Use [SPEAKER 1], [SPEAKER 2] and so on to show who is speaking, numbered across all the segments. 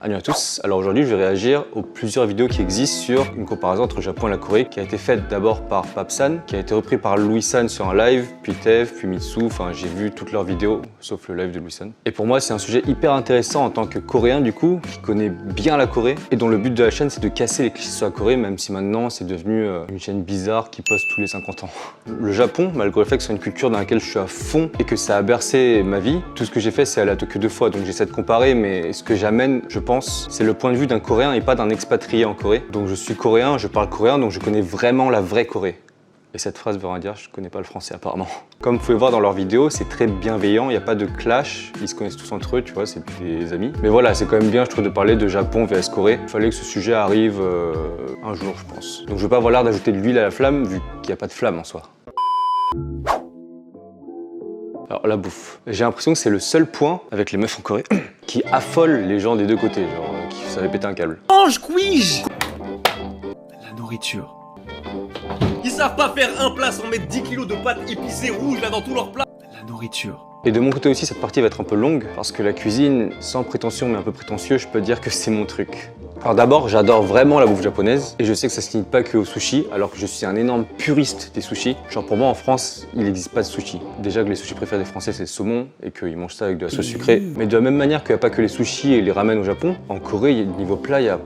[SPEAKER 1] Salut à tous, alors aujourd'hui je vais réagir aux plusieurs vidéos qui existent sur une comparaison entre le Japon et la Corée qui a été faite d'abord par Papsan, qui a été repris par Louis San sur un live, puis Tev, puis Mitsu, enfin j'ai vu toutes leurs vidéos sauf le live de Louis San. Et pour moi c'est un sujet hyper intéressant en tant que Coréen du coup, qui connaît bien la Corée et dont le but de la chaîne c'est de casser les clichés sur la Corée, même si maintenant c'est devenu une chaîne bizarre qui poste tous les 50 ans. Le Japon, malgré le fait que c'est une culture dans laquelle je suis à fond et que ça a bercé ma vie, tout ce que j'ai fait c'est aller à Tokyo 2 fois, donc j'essaie de comparer, mais ce que j'amène, je pense, c'est le point de vue d'un Coréen et pas d'un expatrié en Corée. Donc je suis coréen, je parle coréen, donc je connais vraiment la vraie Corée. Et cette phrase veut rien dire, je connais pas le français apparemment. Comme vous pouvez voir dans leurs vidéos, c'est très bienveillant, il n'y a pas de clash, ils se connaissent tous entre eux, tu vois, c'est des amis. Mais voilà, c'est quand même bien, je trouve, de parler de Japon vs Corée. Il fallait que ce sujet arrive un jour, je pense. Donc je veux pas avoir l'air d'ajouter de l'huile à la flamme, vu qu'il n'y a pas de flamme en soi. Alors la bouffe, j'ai l'impression que c'est le seul point avec les meufs en Corée qui affole les gens des deux côtés, genre qui savait péter un câble.
[SPEAKER 2] Mange quiche. La nourriture.
[SPEAKER 3] Ils savent pas faire un plat sans mettre 10 kilos de pâtes épicées rouges là dans tous leurs plats.
[SPEAKER 2] La nourriture.
[SPEAKER 1] Et de mon côté aussi, cette partie va être un peu longue parce que la cuisine, sans prétention mais un peu prétentieux, je peux dire que c'est mon truc. Alors d'abord, j'adore vraiment la bouffe japonaise et je sais que ça se limite pas que au sushi, alors que je suis un énorme puriste des sushis. Genre pour moi en France, il n'existe pas de sushi. Déjà que les sushis préférés des Français c'est le saumon et qu'ils mangent ça avec de la sauce sucrée. Mais de la même manière qu'il n'y a pas que les sushis et les ramen au Japon, en Corée, niveau plat, il y a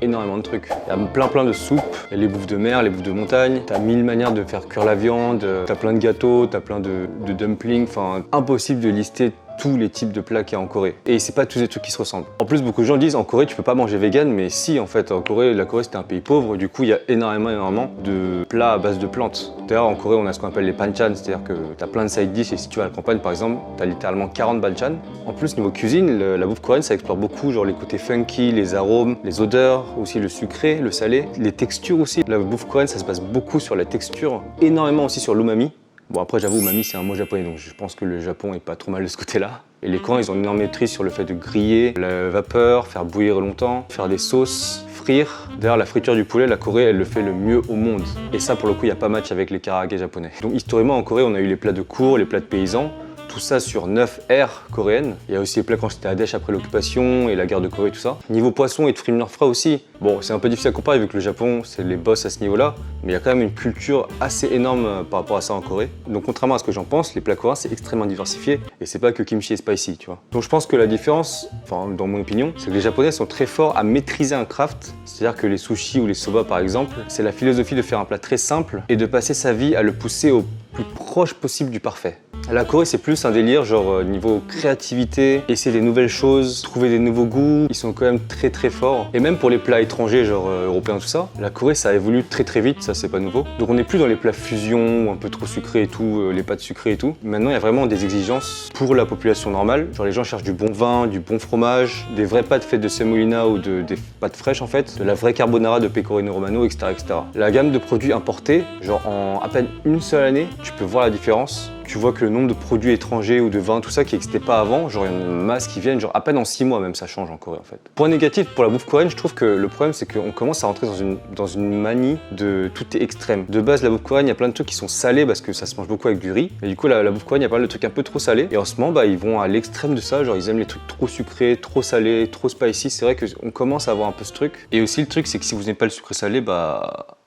[SPEAKER 1] énormément de trucs. Il y a plein de soupes, il y a les bouffes de mer, les bouffes de montagne, t'as 1000 manières de faire cuire la viande, t'as plein de gâteaux, t'as plein de dumplings, enfin impossible de lister tous les types de plats qu'il y a en Corée. Et c'est pas tous des trucs qui se ressemblent. En plus, beaucoup de gens disent en Corée tu peux pas manger vegan, mais si en fait en Corée, la Corée c'était un pays pauvre, du coup il y a énormément de plats à base de plantes. D'ailleurs en Corée on a ce qu'on appelle les banchan, c'est-à-dire que t'as plein de side dish et si tu vas à la campagne par exemple, t'as littéralement 40 banchan. En plus niveau cuisine, la bouffe coréenne ça explore beaucoup, genre les côtés funky, les arômes, les odeurs, aussi le sucré, le salé, les textures aussi. La bouffe coréenne ça se base beaucoup sur la texture, énormément aussi sur l'umami. Bon après j'avoue, umami c'est un mot japonais donc je pense que le Japon est pas trop mal de ce côté-là. Et les Coréens ils ont une énorme maîtrise sur le fait de griller la vapeur, faire bouillir longtemps, faire des sauces, frire. D'ailleurs la friture du poulet, la Corée elle le fait le mieux au monde. Et ça pour le coup il n'y a pas match avec les karaage japonais. Donc historiquement en Corée on a eu les plats de cour, les plats de paysans. Tout ça sur 9 ères coréennes. Il y a aussi les plats quand j'étais à Daesh après l'occupation et la guerre de Corée, tout ça. Niveau poisson et de fruits de mer frais aussi. Bon, c'est un peu difficile à comparer vu que le Japon, c'est les boss à ce niveau-là. Mais il y a quand même une culture assez énorme par rapport à ça en Corée. Donc contrairement à ce que j'en pense, les plats coréens, c'est extrêmement diversifié. Et c'est pas que kimchi et spicy, tu vois. Donc je pense que la différence, enfin dans mon opinion, c'est que les Japonais sont très forts à maîtriser un craft. C'est-à-dire que les sushis ou les soba par exemple, c'est la philosophie de faire un plat très simple et de passer sa vie à le pousser au plus proche possible du parfait. La Corée c'est plus un délire genre niveau créativité, essayer des nouvelles choses, trouver des nouveaux goûts, ils sont quand même très forts. Et même pour les plats étrangers genre européens tout ça, la Corée ça évolue très vite, ça c'est pas nouveau. Donc on n'est plus dans les plats fusion, un peu trop sucrés et tout, les pâtes sucrées et tout. Maintenant il y a vraiment des exigences pour la population normale, genre les gens cherchent du bon vin, du bon fromage, des vraies pâtes faites de semolina ou des pâtes fraîches en fait, de la vraie carbonara de pecorino romano, etc. La gamme de produits importés, genre en à peine une seule année, tu peux voir la différence. Tu vois que le nombre de produits étrangers ou de vins, tout ça qui n'existait pas avant, genre il y a une masse qui viennent, genre à peine en 6 mois même ça change en Corée en fait. Point négatif pour la bouffe coréenne, je trouve que le problème c'est qu'on commence à rentrer dans une manie de tout est extrême. De base la bouffe coréenne, il y a plein de trucs qui sont salés parce que ça se mange beaucoup avec du riz. Et du coup la bouffe coréenne, il y a pas mal de trucs un peu trop salés. Et en ce moment, bah, ils vont à l'extrême de ça, genre ils aiment les trucs trop sucrés, trop salés, trop spicy. C'est vrai qu'on commence à avoir un peu ce truc. Et aussi le truc c'est que si vous n'aimez pas le sucré salé, bah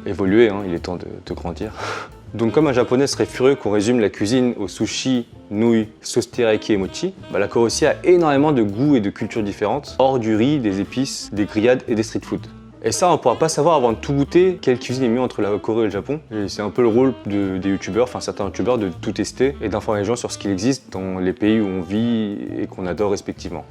[SPEAKER 1] évoluez, hein, il est temps de grandir. Donc comme un japonais serait furieux qu'on résume la cuisine au sushi, nouilles, sauce teriyaki et mochi, bah la Corée aussi a énormément de goûts et de cultures différentes, hors du riz, des épices, des grillades et des street food. Et ça, on pourra pas savoir avant de tout goûter quelle cuisine est mieux entre la Corée et le Japon. Et c'est un peu le rôle des youtubeurs, enfin certains youtubeurs, de tout tester et d'informer les gens sur ce qu'il existe dans les pays où on vit et qu'on adore respectivement.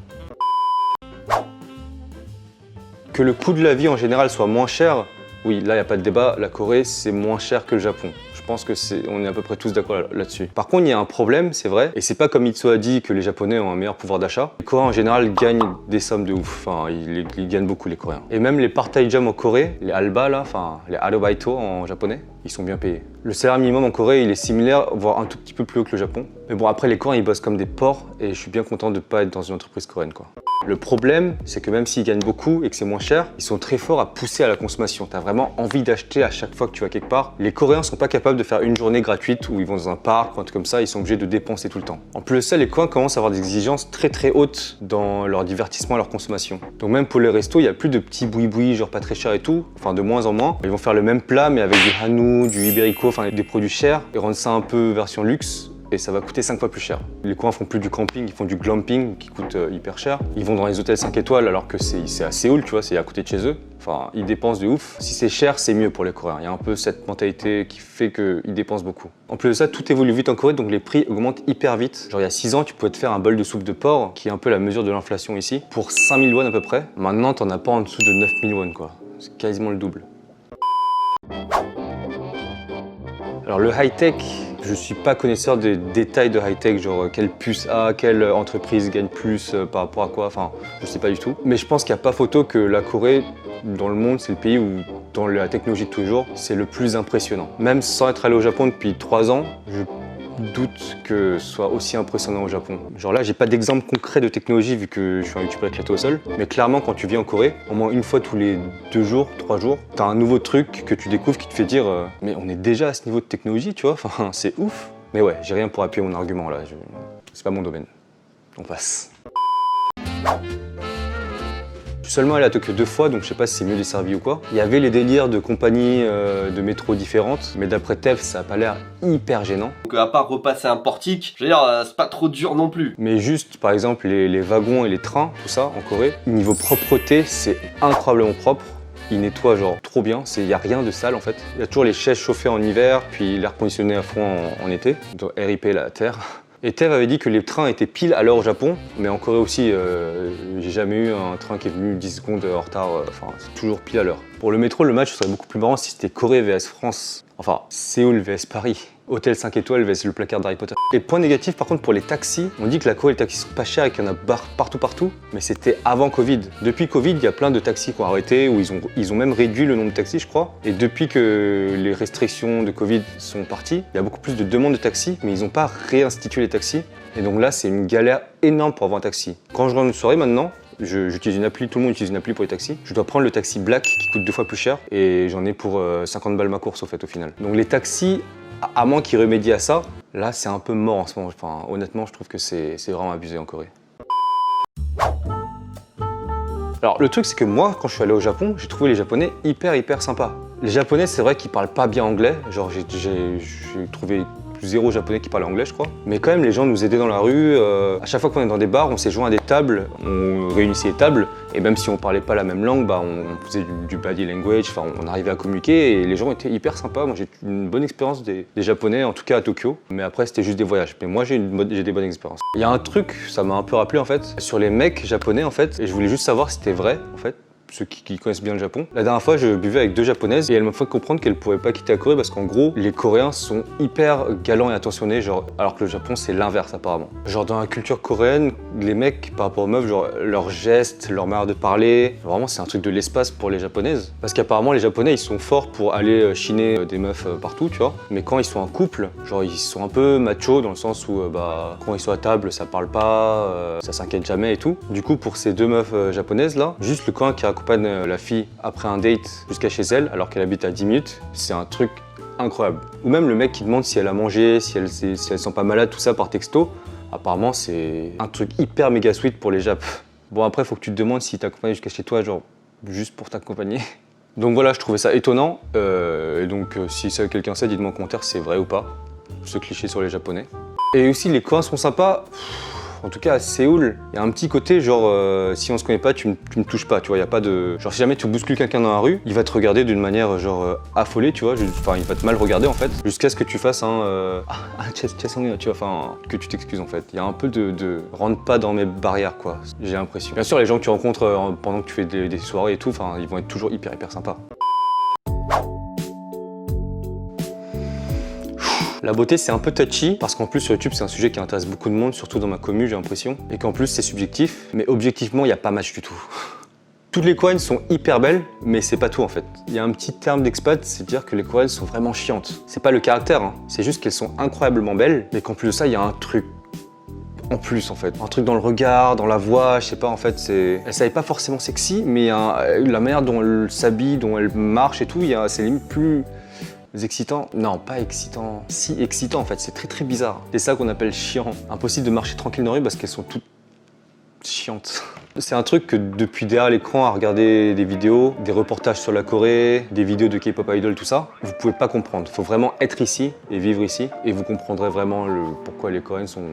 [SPEAKER 1] Que le coût de la vie en général soit moins cher, oui, là, il n'y a pas de débat, la Corée, c'est moins cher que le Japon. Je pense que on est à peu près tous d'accord là-dessus. Par contre, il y a un problème, c'est vrai, et c'est pas comme Mitsu a dit que les Japonais ont un meilleur pouvoir d'achat. Les Coréens, en général, gagnent des sommes de ouf. Enfin, ils gagnent beaucoup, les Coréens. Et même les part-time jobs en Corée, les alba, là, enfin, les arubaito en japonais, ils sont bien payés. Le salaire minimum en Corée, il est similaire, voire un tout petit peu plus haut que le Japon. Mais bon, après, les Coréens, ils bossent comme des porcs et je suis bien content de ne pas être dans une entreprise coréenne, quoi. Le problème, c'est que même s'ils gagnent beaucoup et que c'est moins cher, ils sont très forts à pousser à la consommation. Tu as vraiment envie d'acheter à chaque fois que tu vas quelque part. Les Coréens sont pas capables de faire une journée gratuite où ils vont dans un parc ou un truc comme ça, ils sont obligés de dépenser tout le temps. En plus de ça, les Coréens commencent à avoir des exigences très hautes dans leur divertissement et leur consommation. Donc même pour les restos, il n'y a plus de petits boui-boui, genre pas très cher et tout, enfin de moins en moins. Ils vont faire le même plat mais avec du Hanwoo, du Iberico, enfin des produits chers et rendre ça un peu version luxe. Et ça va coûter 5 fois plus cher. Les Coréens font plus du camping, ils font du glamping qui coûte hyper cher. Ils vont dans les hôtels 5 étoiles alors que c'est à Séoul, tu vois, c'est à côté de chez eux. Enfin, ils dépensent de ouf. Si c'est cher, c'est mieux pour les Coréens. Il y a un peu cette mentalité qui fait qu'ils dépensent beaucoup. En plus de ça, tout évolue vite en Corée, donc les prix augmentent hyper vite. Genre il y a 6 ans, tu pouvais te faire un bol de soupe de porc, qui est un peu la mesure de l'inflation ici, pour 5000 won à peu près. Maintenant, t'en as pas en dessous de 9000 won, quoi. C'est quasiment le double. Alors le high-tech, je suis pas connaisseur des détails de high-tech, genre quelle puce a, quelle entreprise gagne plus par rapport à quoi, enfin je sais pas du tout. Mais je pense qu'il n'y a pas photo que la Corée, dans le monde, c'est le pays où, dans la technologie de toujours, c'est le plus impressionnant. Même sans être allé au Japon depuis 3 ans, je doute que ce soit aussi impressionnant au Japon. Genre là, j'ai pas d'exemple concret de technologie vu que je suis un youtubeur éclaté au sol. Mais clairement, quand tu viens en Corée, au moins une fois tous les 2 jours, 3 jours, t'as un nouveau truc que tu découvres qui te fait dire mais on est déjà à ce niveau de technologie, tu vois, enfin c'est ouf. Mais ouais, j'ai rien pour appuyer mon argument là, c'est pas mon domaine. On passe. Je suis seulement allé à Tokyo 2 fois, donc je sais pas si c'est mieux desservi ou quoi. Il y avait les délires de compagnies de métro différentes, mais d'après Tev, ça a pas l'air hyper gênant.
[SPEAKER 3] Donc à part repasser un portique, je veux dire, c'est pas trop dur non plus.
[SPEAKER 1] Mais juste, par exemple, les wagons et les trains, tout ça, en Corée, niveau propreté, c'est incroyablement propre. Ils nettoient genre trop bien, il n'y a rien de sale en fait. Il y a toujours les chaises chauffées en hiver, puis l'air conditionné à fond en été. Donc RIP la terre. Et Tev avait dit que les trains étaient pile à l'heure au Japon, mais en Corée aussi, j'ai jamais eu un train qui est venu 10 secondes en retard, enfin c'est toujours pile à l'heure. Pour le métro, le match serait beaucoup plus marrant si c'était Corée vs France, enfin Séoul vs Paris. Hôtel 5 étoiles vs le placard d'Harry Potter. Et point négatif par contre pour les taxis, on dit que la Corée les taxis sont pas chers et qu'il y en a partout, mais c'était avant Covid. Depuis Covid, il y a plein de taxis qui ont arrêté ou ils ont même réduit le nombre de taxis je crois. Et depuis que les restrictions de Covid sont parties, il y a beaucoup plus de demandes de taxis, mais ils n'ont pas réinstitué les taxis. Et donc là c'est une galère énorme pour avoir un taxi. Quand je rentre une soirée maintenant, j'utilise une appli, tout le monde utilise une appli pour les taxis. Je dois prendre le taxi black qui coûte 2 fois plus cher et j'en ai pour 50 balles ma course au fait au final. Donc les taxis, à moins qu'ils remédient à ça, là c'est un peu mort en ce moment. Enfin, honnêtement, je trouve que c'est vraiment abusé en Corée. Alors le truc c'est que moi, quand je suis allé au Japon, j'ai trouvé les Japonais hyper sympas. Les Japonais, c'est vrai qu'ils parlent pas bien anglais. Genre j'ai trouvé zéro Japonais qui parlait anglais je crois. Mais quand même les gens nous aidaient dans la rue. À chaque fois qu'on est dans des bars, on s'est joint à des tables, on réunissait les tables. Et même si on parlait pas la même langue, bah, on faisait du body language, enfin on arrivait à communiquer et les gens étaient hyper sympas. Moi j'ai eu une bonne expérience des Japonais, en tout cas à Tokyo. Mais après c'était juste des voyages. Mais moi j'ai des bonnes expériences. Il y a un truc, ça m'a un peu rappelé en fait, sur les mecs japonais en fait. Et je voulais juste savoir si c'était vrai en fait. Ceux qui connaissent bien le Japon. La dernière fois, je buvais avec 2 japonaises et elles m'ont fait comprendre qu'elles ne pouvaient pas quitter la Corée parce qu'en gros, les Coréens sont hyper galants et attentionnés, genre, alors que le Japon, c'est l'inverse apparemment. Genre dans la culture coréenne, les mecs, par rapport aux meufs, genre leurs gestes, leur manière de parler, vraiment c'est un truc de l'espace pour les japonaises. Parce qu'apparemment, les Japonais, ils sont forts pour aller chiner des meufs partout, tu vois. Mais quand ils sont en couple, genre ils sont un peu machos dans le sens où bah, quand ils sont à table, ça parle pas, ça s'inquiète jamais et tout. Du coup, pour ces 2 meufs japonaises là, juste le coin qui accompagne la fille après un date jusqu'à chez elle alors qu'elle habite à 10 minutes, c'est un truc incroyable. Ou même le mec qui demande si elle a mangé, si elle sent pas malade, tout ça par texto. Apparemment c'est un truc hyper méga sweet pour les Japs. Bon après faut que tu te demandes s'ils t'accompagnent jusqu'à chez toi, genre juste pour t'accompagner. Donc voilà, je trouvais ça étonnant. Et donc si quelqu'un sait, dites-moi en commentaire si c'est vrai ou pas. Ce cliché sur les Japonais. Et aussi les Coréens sont sympas. En tout cas à Séoul, il y a un petit côté genre si on se connaît pas, tu me touches pas, tu vois, il y a pas de... Genre si jamais tu bouscules quelqu'un dans la rue, il va te regarder d'une manière genre affolée, tu vois, enfin il va te mal regarder en fait, jusqu'à ce que tu fasses un... tu vois, enfin que tu t'excuses en fait. Il y a un peu de rentre pas dans mes barrières quoi, j'ai l'impression. Bien sûr les gens que tu rencontres pendant que tu fais des soirées et tout, enfin ils vont être toujours hyper sympas. La beauté c'est un peu touchy parce qu'en plus sur YouTube c'est un sujet qui intéresse beaucoup de monde, surtout dans ma commu j'ai l'impression, et qu'en plus c'est subjectif, mais objectivement il n'y a pas match du tout. Toutes les Coréennes sont hyper belles, mais c'est pas tout en fait. Il y a un petit terme d'expat, c'est dire que les Coréennes sont vraiment chiantes. C'est pas le caractère, hein. C'est juste qu'elles sont incroyablement belles, mais qu'en plus de ça, il y a un truc en plus en fait. Un truc dans le regard, dans la voix, je sais pas en fait, c'est... Elle savait pas forcément sexy, mais la manière dont elle s'habille, dont elle marche et tout, c'est limite plus excitant. Non, pas excitant. Si, excitant en fait, c'est très très bizarre. C'est ça qu'on appelle chiant. Impossible de marcher tranquille dans la rue parce qu'elles sont toutes chiantes. C'est un truc que depuis derrière l'écran à regarder des vidéos, des reportages sur la Corée, des vidéos de K-pop idol, tout ça, vous pouvez pas comprendre. Faut vraiment être ici et vivre ici et vous comprendrez vraiment pourquoi les Coréennes sont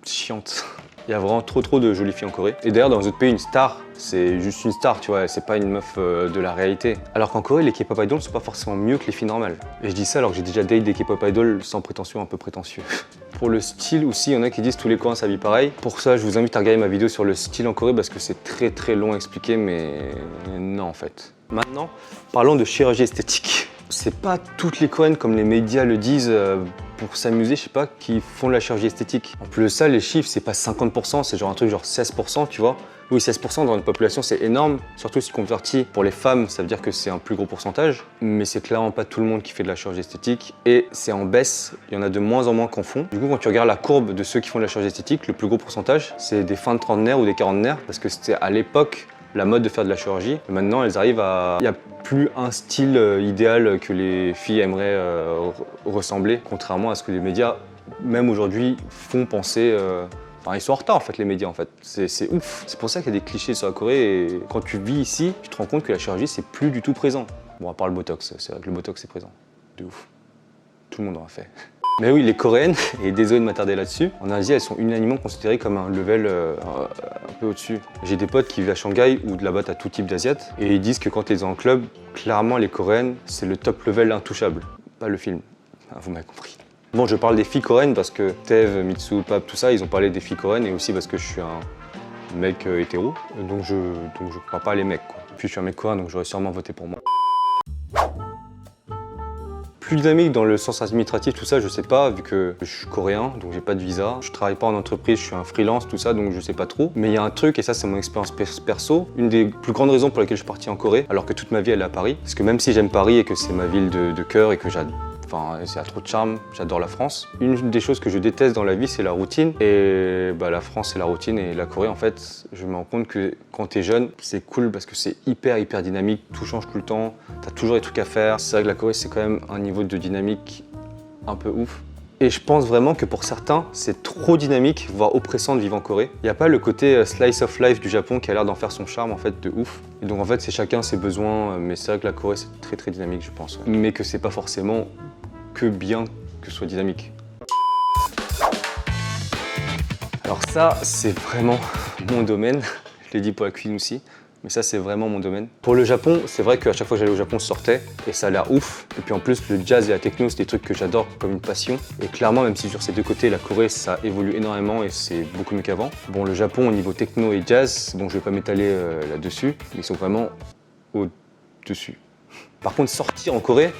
[SPEAKER 1] chiantes. Il y a vraiment trop de jolies filles en Corée. Et d'ailleurs, dans les autres pays, une star, c'est juste une star, tu vois, c'est pas une meuf de la réalité. Alors qu'en Corée, les K-pop idols sont pas forcément mieux que les filles normales. Et je dis ça alors que j'ai déjà date des K-pop idols sans prétention, un peu prétentieux. Pour le style aussi, il y en a qui disent tous les Coréens s'habillent pareil. Pour ça, je vous invite à regarder ma vidéo sur le style en Corée parce que c'est très long à expliquer, mais non en fait. Maintenant, parlons de chirurgie esthétique. C'est pas toutes les Coréennes comme les médias le disent pour s'amuser, je sais pas, qui font de la chirurgie esthétique. En plus de ça, les chiffres, c'est pas 50%, c'est genre un truc genre 16%, tu vois. Oui, 16% dans une population, c'est énorme. Surtout si converti pour les femmes, ça veut dire que c'est un plus gros pourcentage. Mais c'est clairement pas tout le monde qui fait de la chirurgie esthétique. Et c'est en baisse, il y en a de moins en moins qu'en font. Du coup, quand tu regardes la courbe de ceux qui font de la chirurgie esthétique, le plus gros pourcentage, c'est des fins de trentenaires ou des quarantenaires. Parce que c'était à l'époque la mode de faire de la chirurgie. Et maintenant, elles arrivent à... Il n'y a plus un style idéal que les filles aimeraient ressembler, contrairement à ce que les médias, même aujourd'hui, font penser... Enfin, ils sont en retard en fait, les médias en fait. C'est ouf. C'est pour ça qu'il y a des clichés sur la Corée et quand tu vis ici, tu te rends compte que la chirurgie, c'est plus du tout présent. Bon, à part le Botox, c'est vrai que le Botox, c'est présent. De ouf. Tout le monde en a fait. Mais oui, les Coréennes, et désolé de m'attarder là-dessus, en Asie, elles sont unanimement considérées comme un level un peu au-dessus. J'ai des potes qui vivent à Shanghai où de là-bas t'as tout type d'asiates et ils disent que quand ils sont en club, clairement les Coréennes, c'est le top level intouchable. Pas le film. Ah, vous m'avez compris. Bon, je parle des filles coréennes parce que Tev, Mitsu, Pap, tout ça, ils ont parlé des filles coréennes et aussi parce que je suis un mec hétéro, donc je crois pas les mecs, quoi. Puis je suis un mec coréen, donc j'aurais sûrement voté pour moi. Plus dynamique dans le sens administratif, tout ça, je sais pas, vu que je suis coréen, donc j'ai pas de visa. Je travaille pas en entreprise, je suis un freelance, tout ça, donc je sais pas trop. Mais il y a un truc, et ça c'est mon expérience perso, une des plus grandes raisons pour lesquelles je suis parti en Corée, alors que toute ma vie elle est à Paris. Parce que même si j'aime Paris et que c'est ma ville de cœur et que j'adore, enfin, c'est à trop de charme, j'adore la France. Une des choses que je déteste dans la vie, c'est la routine. Et bah, la France, c'est la routine. Et la Corée, en fait, je me rends compte que quand t'es jeune, c'est cool parce que c'est hyper dynamique. Tout change tout le temps. T'as toujours des trucs à faire. C'est vrai que la Corée, c'est quand même un niveau de dynamique un peu ouf. Et je pense vraiment que pour certains, c'est trop dynamique, voire oppressant de vivre en Corée. Il n'y a pas le côté slice of life du Japon qui a l'air d'en faire son charme, en fait, de ouf. Et donc, en fait, c'est chacun ses besoins. Mais c'est vrai que la Corée, c'est très dynamique, je pense. Ouais. Mais que c'est pas forcément que bien que ce soit dynamique. Alors ça, c'est vraiment mon domaine. Je l'ai dit pour la cuisine aussi, mais ça, c'est vraiment mon domaine. Pour le Japon, c'est vrai qu'à chaque fois que j'allais au Japon, je sortais et ça a l'air ouf. Et puis en plus, le jazz et la techno, c'est des trucs que j'adore comme une passion. Et clairement, même si sur ces deux côtés, la Corée, ça évolue énormément et c'est beaucoup mieux qu'avant. Bon, le Japon, au niveau techno et jazz, bon, je vais pas m'étaler là-dessus, mais ils sont vraiment au-dessus. Par contre, sortir en Corée,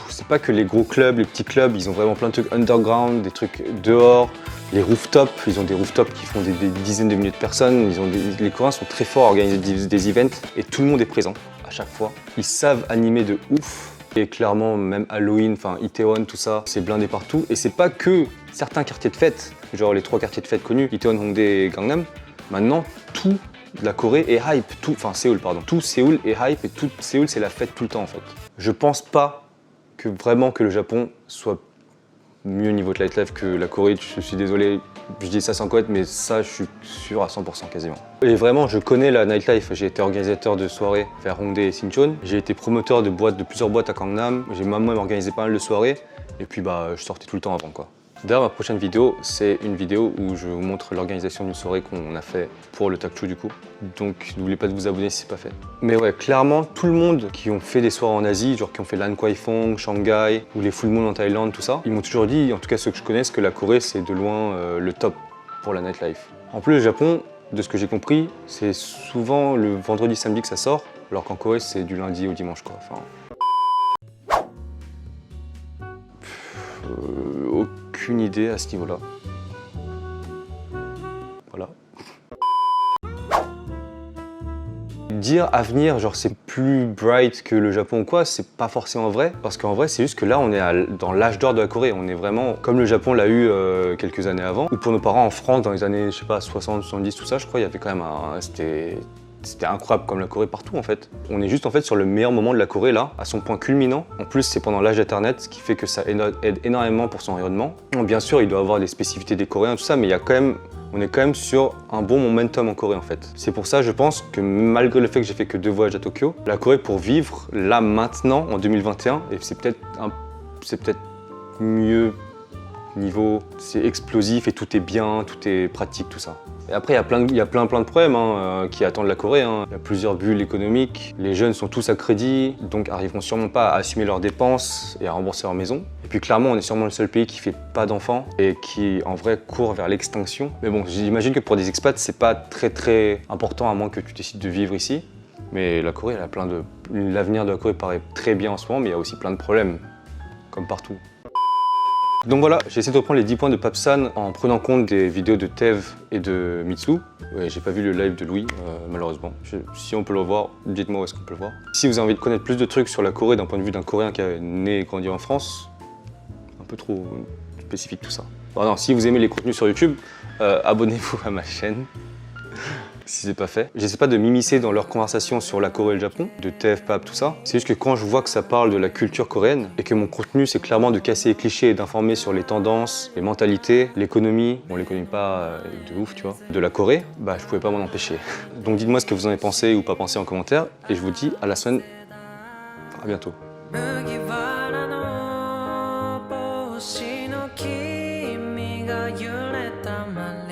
[SPEAKER 1] c'est pas que les gros clubs, les petits clubs, ils ont vraiment plein de trucs underground, des trucs dehors, les rooftops, ils ont des rooftops qui font des dizaines de milliers de personnes, les Coréens sont très forts à organiser des events et tout le monde est présent à chaque fois. Ils savent animer de ouf et clairement même Halloween, enfin Itaewon, tout ça, c'est blindé partout et c'est pas que certains quartiers de fête, genre les 3 quartiers de fête connus, Itaewon, Hongdae et Gangnam. Maintenant, tout la Corée est hype, enfin Séoul pardon, tout Séoul est hype et tout Séoul c'est la fête tout le temps en fait. Je pense pas que vraiment que le Japon soit mieux niveau de nightlife que la Corée. Je suis désolé, je dis ça sans connaître, mais ça, je suis sûr à 100% quasiment. Et vraiment, je connais la nightlife. J'ai été organisateur de soirées vers Hongdae et Sinchon. J'ai été promoteur de plusieurs boîtes à Gangnam. J'ai moi-même organisé pas mal de soirées. Et puis, bah, je sortais tout le temps avant, quoi. D'ailleurs, ma prochaine vidéo, c'est une vidéo où je vous montre l'organisation d'une soirée qu'on a fait pour le Takchu du coup. Donc n'oubliez pas de vous abonner si c'est pas fait. Mais ouais, clairement, tout le monde qui ont fait des soirées en Asie, genre qui ont fait Lan Kwai Fong, Shanghai ou les Full Moon en Thaïlande, tout ça, ils m'ont toujours dit, en tout cas ceux que je connaisse, que la Corée c'est de loin le top pour la nightlife. En plus, le Japon, de ce que j'ai compris, c'est souvent le vendredi, samedi que ça sort, alors qu'en Corée c'est du lundi au dimanche quoi. Enfin... aucune idée à ce niveau-là. Voilà. dire avenir, genre c'est plus bright que le Japon ou quoi, c'est pas forcément vrai. Parce qu'en vrai, c'est juste que là, on est dans l'âge d'or de la Corée. On est vraiment comme le Japon l'a eu quelques années avant. Ou pour nos parents en France, dans les années, je sais pas, 60, 70, tout ça, je crois, il y avait quand même C'était incroyable comme la Corée partout en fait. On est juste en fait sur le meilleur moment de la Corée là, à son point culminant. En plus c'est pendant l'âge d'internet, ce qui fait que ça aide énormément pour son environnement. Bon, bien sûr il doit avoir des spécificités des Coréens tout ça, mais on est quand même sur un bon momentum en Corée en fait. C'est pour ça je pense que malgré le fait que j'ai fait que 2 voyages à Tokyo, la Corée pour vivre là maintenant en 2021, et c'est peut-être mieux niveau, c'est explosif et tout est bien, tout est pratique, tout ça. Et après, il y a plein de problèmes qui attendent la Corée. Il y a plusieurs bulles économiques, les jeunes sont tous à crédit, donc arriveront sûrement pas à assumer leurs dépenses et à rembourser leur maison. Et puis clairement, on est sûrement le seul pays qui fait pas d'enfants et qui, en vrai, court vers l'extinction. Mais bon, j'imagine que pour des expats, c'est pas très important, à moins que tu décides de vivre ici. Mais la Corée, l'avenir de la Corée paraît très bien en ce moment, mais il y a aussi plein de problèmes, comme partout. Donc voilà, j'ai essayé de reprendre les 10 points de Papsan en prenant compte des vidéos de Tev et de Mitsu. Ouais, j'ai pas vu le live de Louis, malheureusement. Si on peut le voir, dites-moi où est-ce qu'on peut le voir. Si vous avez envie de connaître plus de trucs sur la Corée d'un point de vue d'un Coréen qui est né et grandi en France, un peu trop spécifique tout ça. Bon, non, si vous aimez les contenus sur YouTube, abonnez-vous à ma chaîne. Si c'est pas fait. J'essaie pas de m'immiscer dans leurs conversations sur la Corée et le Japon, de TF, PAP, tout ça. C'est juste que quand je vois que ça parle de la culture coréenne et que mon contenu c'est clairement de casser les clichés et d'informer sur les tendances, les mentalités, l'économie, bon l'économie pas de ouf tu vois, de la Corée, bah je pouvais pas m'en empêcher. Donc dites-moi ce que vous en avez pensé ou pas pensé en commentaire et je vous dis à la semaine, à bientôt.
[SPEAKER 4] 星の君が揺れたまま